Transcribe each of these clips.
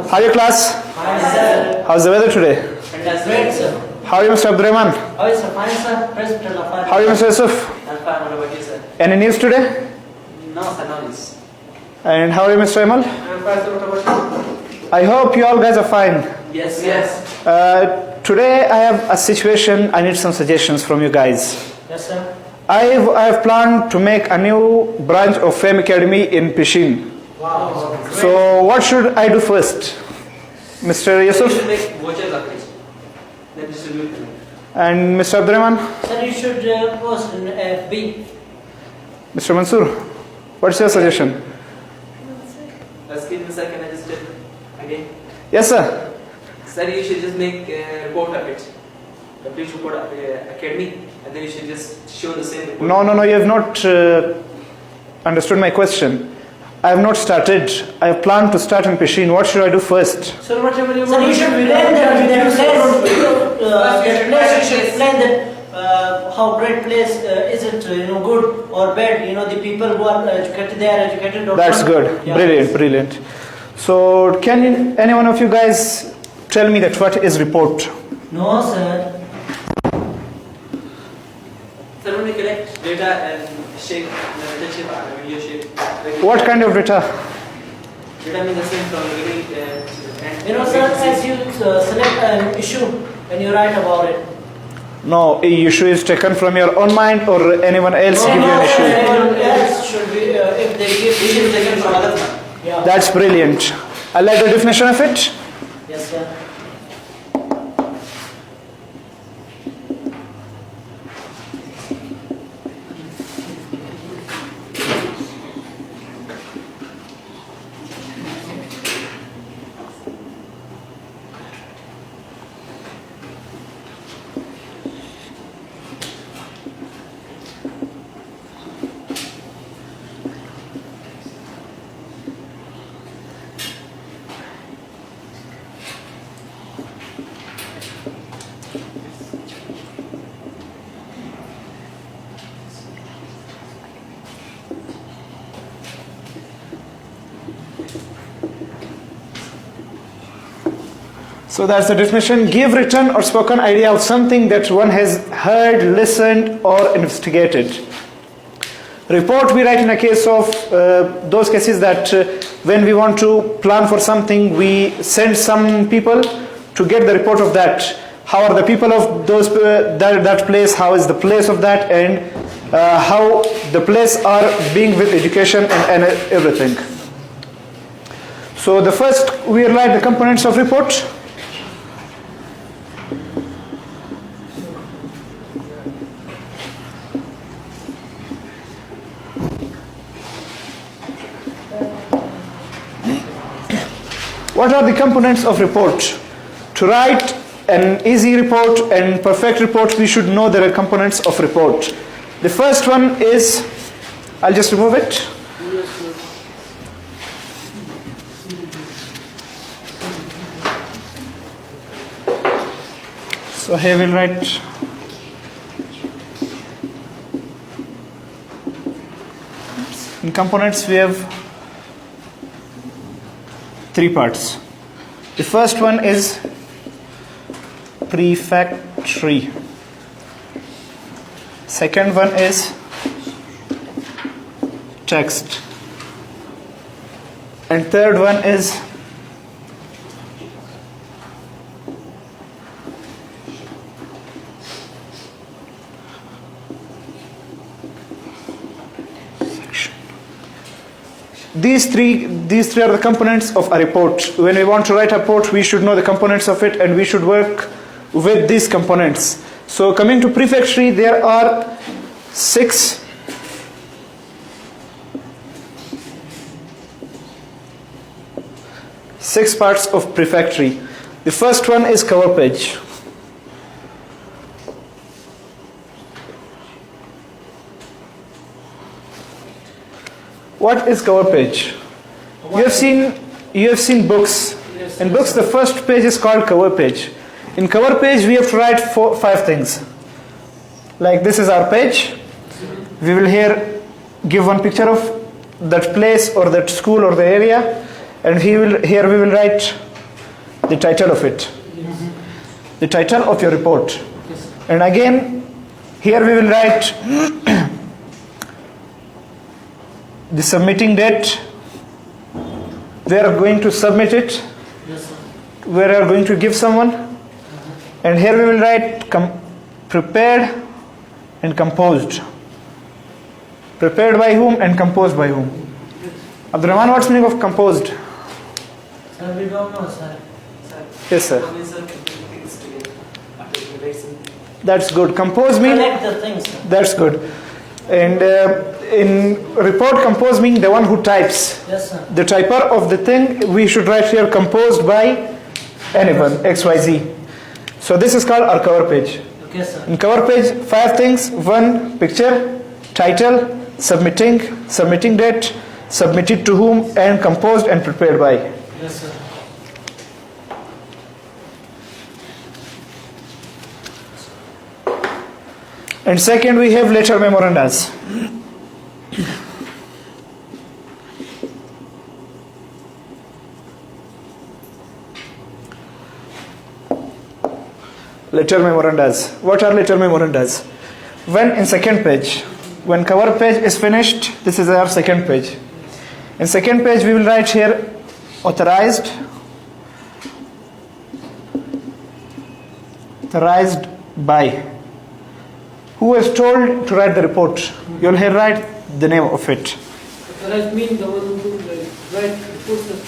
How are you, class? Fine, sir. How's the weather today? Great, sir. How are you, Mr. Abdurrahman? How is sir? Fine, sir. President of How are you, Mr. Yusuf? I'm fine. What about you, sir? Any news today? No, sir. No news. And how are you, Mr. Amal? I'm fine, sir. What about you? I hope you all guys are fine. Yes, yes. Today I have a situation. I need some suggestions from you guys. Yes, sir. I've planned to make a new branch of Fame Academy in Pishin. Wow. So what should I do first? Mr. You Yusuf should make vouchers of it. Then distribute them. and Mr. Abdurrahman? Sir, you should post in FB. Mr. Mansoor, what's your suggestion? Excuse me, sir. Can I just tell again? Yes, sir. Sir, you should just make a report of it. Complete report of the academy, and then you should just show the same report. No, you have not understood my question. I have not started. I have planned to start in Pishin. What should I do first? Sir, whatever you want. Sir, you should plan that place. You should plan that how great place is it? Good or bad? The people who are educated, they are educated. Or That's not. good. Yeah. Brilliant. So, can any one of you guys tell me that what is report? No, sir. Sir, when we collect data and shape, the shape, video shape. What kind of data? Data means the same from the beginning and sir, as you select an issue and you write about it. No, a issue is taken from your own mind or anyone else give you an issue. Anyone else should be, if they give issue taken from others. Yeah. That's brilliant. I like the definition of it. Yes, sir. So that's the definition. Give written or spoken idea of something that one has heard, listened or investigated. Report we write in a case of those cases that when we want to plan for something, we send some people to get the report of that. How are the people of those that place? How is the place of that? And how the place are being with education and everything. So the first we write the components of report. What are the components of report? To write an easy report and perfect report, we should know there are components of report. The first one is, I'll just remove it. So here we'll write in components we have three parts. The first one is prefatory. Second one is text. And third one is section. These three are the components of a report. When we want to write a report, we should know the components of it and we should work with these components. So coming to prefatory, there are six parts of prefatory. The first one is cover page. What is cover page? You have seen books. In books, the first page is called cover page. In cover page, we have to write 5 things. Like this is our page. We will here give one picture of that place or that school or the area. And here we will write the title of it. The title of your report. Yes. And again, here we will write the submitting date. We are going to submit it. Yes, sir. We are going to give someone. And here we will write prepared and composed. Prepared by whom and composed by whom? Abdurrahman, what's the meaning of composed? Sir, we don't know, sir. Yes, sir. That's good. Compose means. Collect the things, sir. That's good. And in report, compose means the one who types. Yes, sir. The typer of the thing, we should write here composed by anyone, XYZ. So this is called our cover page. Okay, sir. In cover page, 5 things. 1, picture, title, submitting date, submitted to whom, and composed and prepared by. Yes, sir. And second, we have letter memorandas. Letter memorandas. What are letter memorandas? When in second page, when cover page is finished, this is our second page. In second page, we will write here authorized by. Who is told to write the report? You will here write the name of it. Authorized means the one who write report.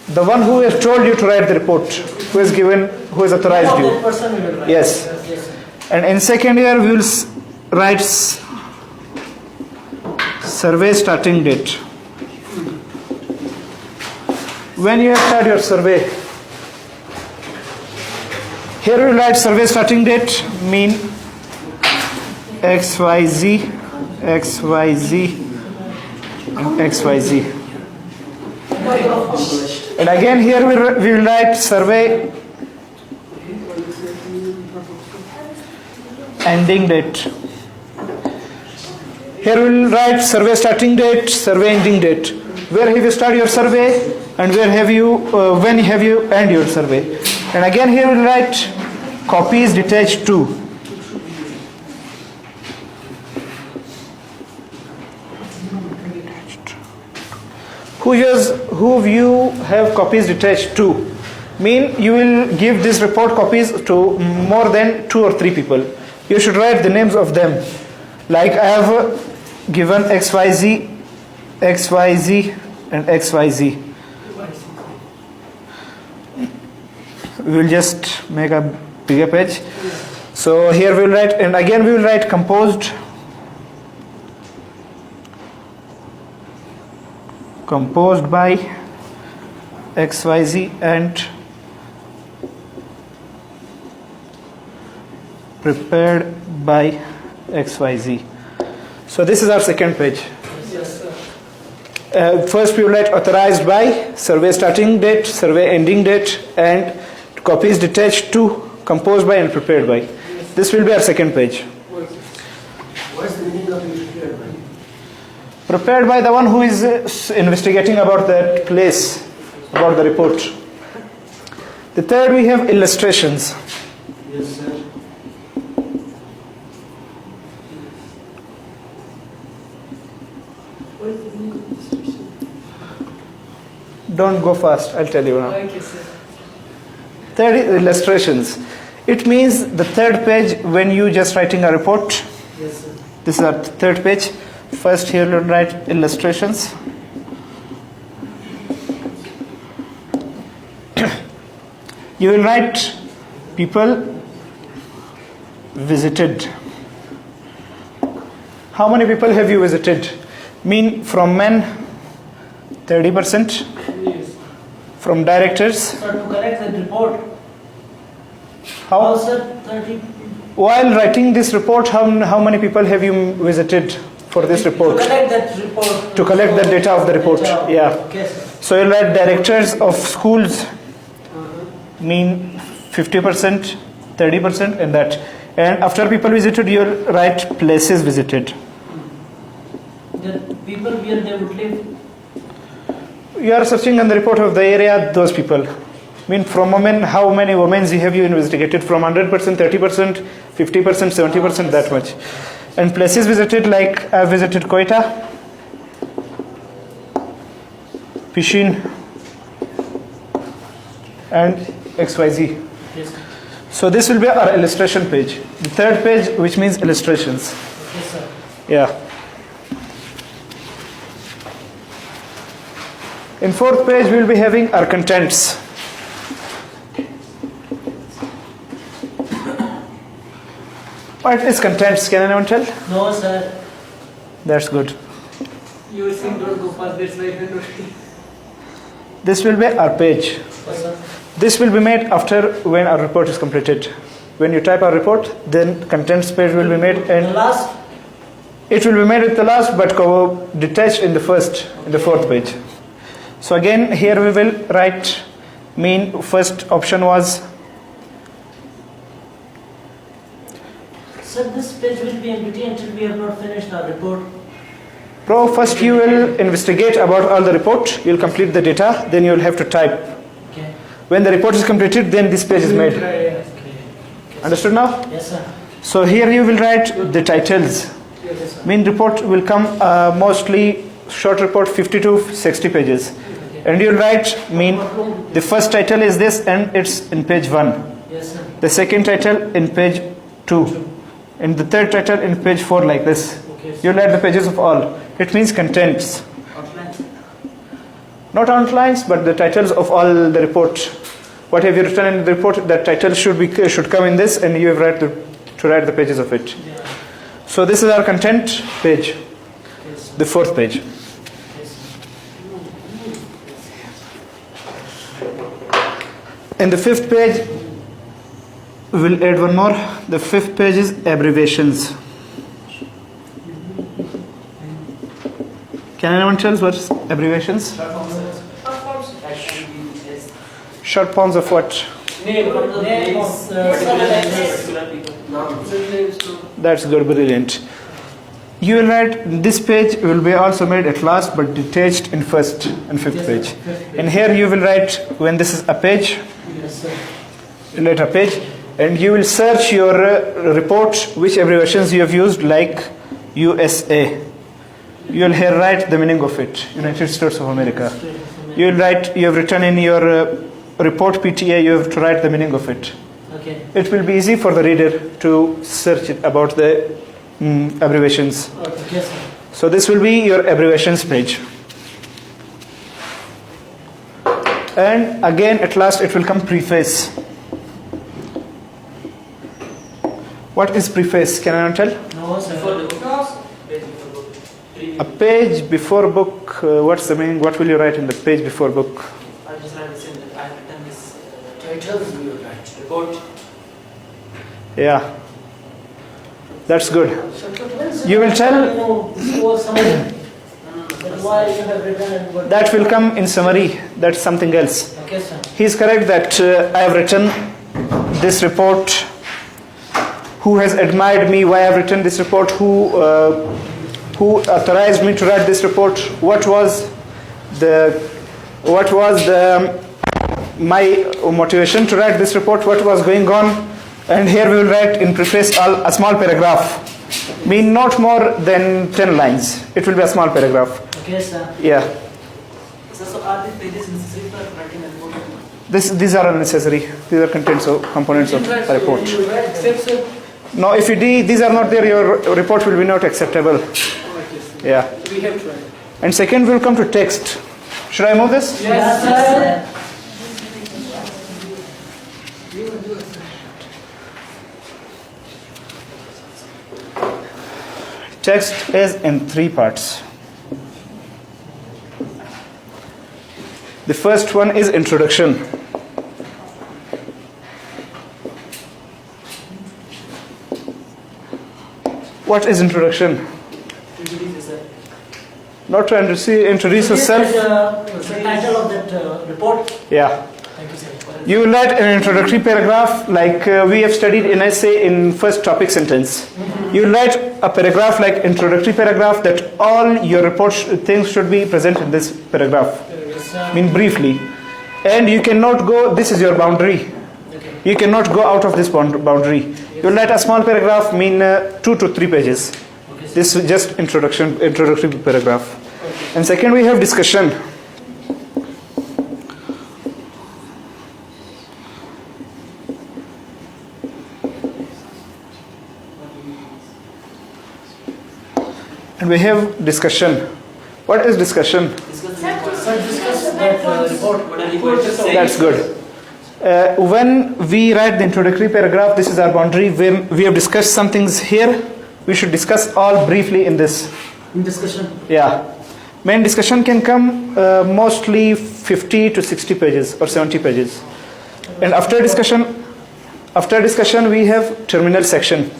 The one who has told you to write the report, who is authorized That you. person will write. Yes. Yes, sir. And in second year, we will write survey starting date. When you have started your survey, here we will write survey starting date, mean XYZ, XYZ, and XYZ. And again here we will write survey ending date. Here we will write survey starting date, survey ending date. Where have you started your survey and where have you, when have you end your survey. And again here we will write copies detached to. Who you have copies detached to, mean you will give this report copies to more than 2 or 3 people. You should write the names of them. Like I have given XYZ, XYZ and XYZ. We will just make a bigger page. So here we will write, and again we will write composed by XYZ and prepared by XYZ. So this is our second page. Yes, sir. First we will write authorized by, survey starting date, survey ending date, and copies detached to, composed by and prepared by. This will be our second page. What is the meaning of prepared by? Prepared by the one who is investigating about that place, about the report. The third, we have illustrations. Yes, sir. What is the meaning of illustration? Don't go fast, I'll tell you now. Okay, sir. Third is illustrations. It means the third page when you just writing a report. Yes, sir. This is our third page. First here we'll write illustrations. You will write people visited. How many people have you visited? Mean from men 30%, Yes. from directors. Sir, to correct the report. How? Oh, sir, 30. While writing this report, how many people have you visited for this report? To collect that report. To collect the data of the report. Data. Yeah. Okay, sir. So you'll write directors of schools, mean 50%, 30%, and that. And after people visited, you'll write places visited. The people where they would live. you are searching on the report of the area, those people. Mean from women, how many women have you investigated? From 100%, 30%, 50%, 70%, that much. And places visited, like I visited Quetta, Pishin, and XYZ. Yes, sir. So this will be our illustration page. The third page, which means illustrations. Yes, sir. Yeah. In fourth page, we will be having our contents. What is contents? Can anyone tell? No, sir. That's good. You were saying don't go past this way. This will be our page. Yes, sir. This will be made after when our report is completed. When you type our report, then contents page will be made, The and last. it will be made at the last, but detached in the fourth page. So again, here we will write mean. First option was, Sir, this page will be empty until we have not finished our report. first you will investigate about all the report, you will complete the data, then you will have to type. Okay. When the report is completed, then this page is made. Okay. Understood now? Yes, sir. So here you will write the titles. Yes, sir. Mean report will come mostly short report 50 to 60 pages. And you will write mean the first title is this and it's in page 1. Yes, sir. The second title in page 2. And the third title in page 4 like this. Okay, sir. You will add the pages of all. It means contents. Outlines. Not outlines, but the titles of all the report. What have you written in the report? That title should come in this, and you have to write the pages of it. Yeah. So this is our content page, Yes. the fourth page. Yes. In the fifth page, we will add one more. The fifth page is abbreviations. Can anyone tell us what is abbreviations? Short forms of what? Names. That's good, brilliant. You will write, this page will be also made at last but detached in first and fifth page. And here you will write when this is a page, Yes, sir. later page, and you will search your report which abbreviations you have used, like USA. You will here write the meaning of it, United States of America. You will write, you have written in your report PTA, you have to write the meaning of it. Okay. It will be easy for the reader to search it about the abbreviations. Okay, sir. So this will be your abbreviations page. And again at last it will come preface. What is preface? Can anyone tell? No, sir. A page before book, what's the meaning? What will you write in the page before book? I just write the same that I have written this titles you write. Report. Yeah. That's good. You will tell. This was summary. That's why you have written and what. That will come in summary. That's something else. Okay, sir. He is correct that I have written this report. Who has admired me? Why I have written this report? Who authorized me to write this report? What was my motivation to write this report? What was going on? And here we will write in preface a small paragraph. Mean not more than 10 lines. It will be a small paragraph. Okay, sir. Yeah. So are these pages necessary for writing a report? These are unnecessary. These are contents of components of a report. No, if these are not there, your report will be not acceptable. Yeah. We have tried. And second, we'll come to text. Should I move this? Yes, sir. Text is in 3 parts. The first one is introduction. What is introduction? Not to introduce yourself. The title of that report. Yeah. Thank you, sir. You will write an introductory paragraph like we have studied in essay in first topic sentence. You will write a paragraph like introductory paragraph that all your report things should be present in this paragraph. Yes, sir. Mean briefly. And you cannot go, this is your boundary. Okay. You cannot go out of this boundary. You will write a small paragraph, mean 2 to 3 pages. Okay, sir. This is just introductory paragraph. Okay. And second, we have discussion. And we have discussion. What is discussion? Sir, discuss that report. What are you going to say? That's good. When we write the introductory paragraph, this is our boundary. When we have discussed some things here, we should discuss all briefly in this. In discussion. Yeah. Main discussion can come mostly 50 to 60 pages or 70 pages. And after discussion we have terminal section.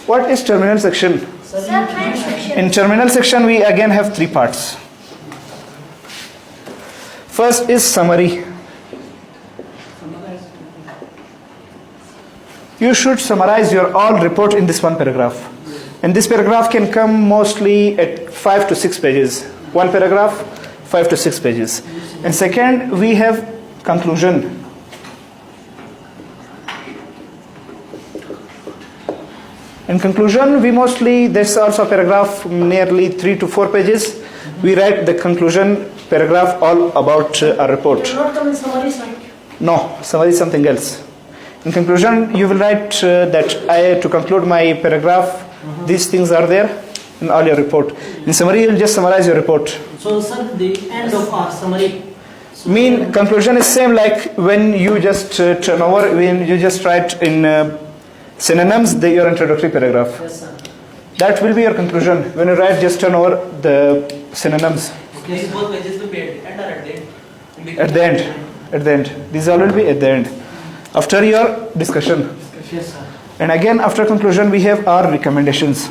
What is terminal section? In terminal section we again have 3 parts. First is summary. You should summarize your all report in this one paragraph. And this paragraph can come mostly at 5 to 6 pages. One paragraph, 5 to 6 pages. And second, we have conclusion. In conclusion, we mostly, there's also a paragraph nearly 3 to 4 pages. We write the conclusion paragraph all about our report. It will not come in summary, sir. No, summary is something else. In conclusion, you will write that to conclude my paragraph, these things are there in all your report. In summary, you will just summarize your report. So, sir, the end of our summary. So Mean conclusion is same like when you just turn over, when you just write in synonyms your introductory paragraph. Yes, sir. That will be your conclusion. When you write, just turn over the synonyms. Okay. Both pages will be at the end or at the end? At the end. At the end. These all will be at the end. After your discussion. Yes, sir. And again, after conclusion, we have our recommendations.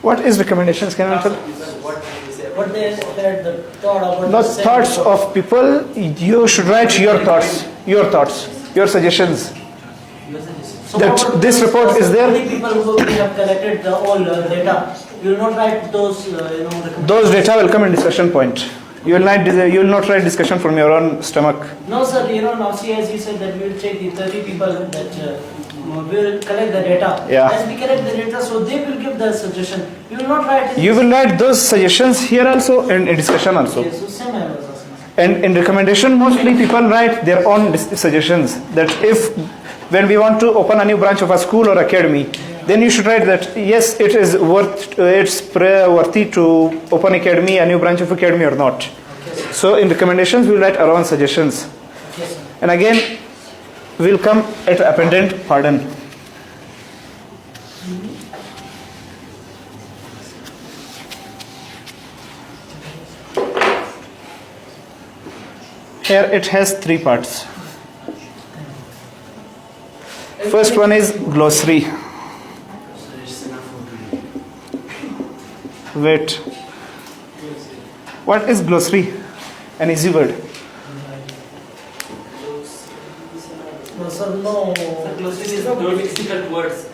What is recommendations? Can you tell? What they said, the thought about Not the same thoughts report. of people. You should write your thoughts, your suggestions. So that what this report is there. Only people who have collected the all data. You will not write those, recommendations. Those data will come in discussion point. You will not write discussion from your own stomach. No, sir. Now see, as you said that we will take the 30 people that we will collect the data. Yeah. As we collect the data, so they will give the suggestion. You will not write. You will write those suggestions here also and in discussion also. Okay, so same I was asking. And in recommendation, mostly people write their own suggestions. That if when we want to open a new branch of a school or academy, then you should write that yes, it is worthy to open academy, a new branch of academy or not. Okay, So in recommendations, we will write our own suggestions. okay, sir. And again, we will come at appendant pardon. Here it has 3 parts. First one is glossary. Wait. What is glossary? An easy word. No, sir, no. Glossary is not difficult words.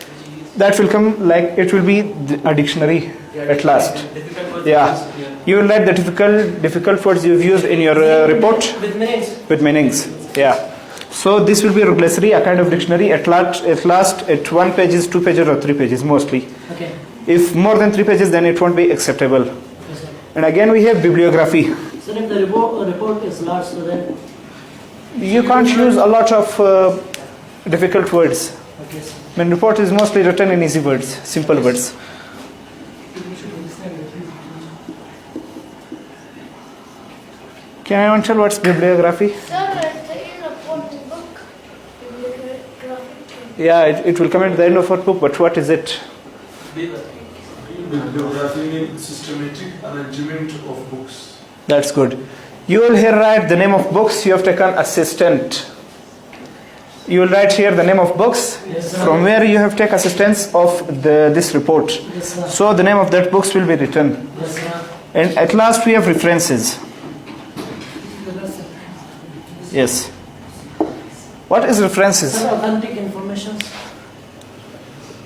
That will come like it will be a dictionary at last. Difficult words. Yeah. You will write the difficult words you've used in your report With meanings. with meanings. Yeah. So this will be a glossary, a kind of dictionary. At last, at 1 page, 2 pages, or 3 pages mostly. Okay. If more than 3 pages, then it won't be acceptable. Yes, sir. And again, we have bibliography. So if the report is large, so then. You can't use a lot of difficult words. Okay, sir. When report is mostly written in easy words, simple words. Can anyone tell what's bibliography? Sir, there is a book. Bibliography. Yeah, it will come at the end of our book, but what is it? Bibliography means systematic arrangement of books. That's good. You will here write the name of books you have taken assistant. You will write here the name of books Yes, sir. from where you have taken assistance of this report. Yes, sir. So the name of that books will be written. Yes, sir. And at last we have references. Yes. What is references? Sir, authentic information.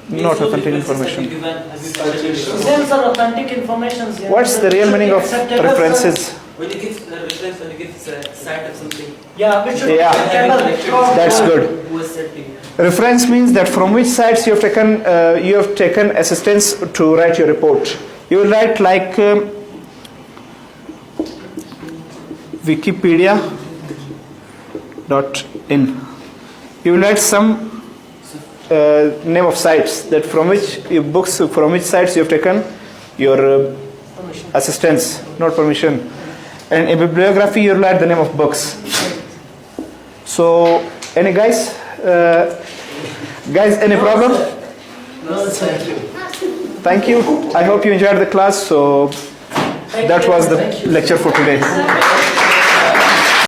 Not authentic information. Same, sir, authentic information. Yeah. What's the real meaning of Acceptable, references? sir. When you give a reference, when you give a cite of something, Yeah, which should Yeah. be acceptable. That's good. who was said to you? Reference means that from which sites you have taken assistance to write your report. You will write like Wikipedia.in. You will write some name of sites that from which sites you have taken your assistance, not permission. And in bibliography you will write the name of books. So, any guys? Guys, any problem? No, sir. Thank you. I hope you enjoyed the class. So, that was the lecture for today.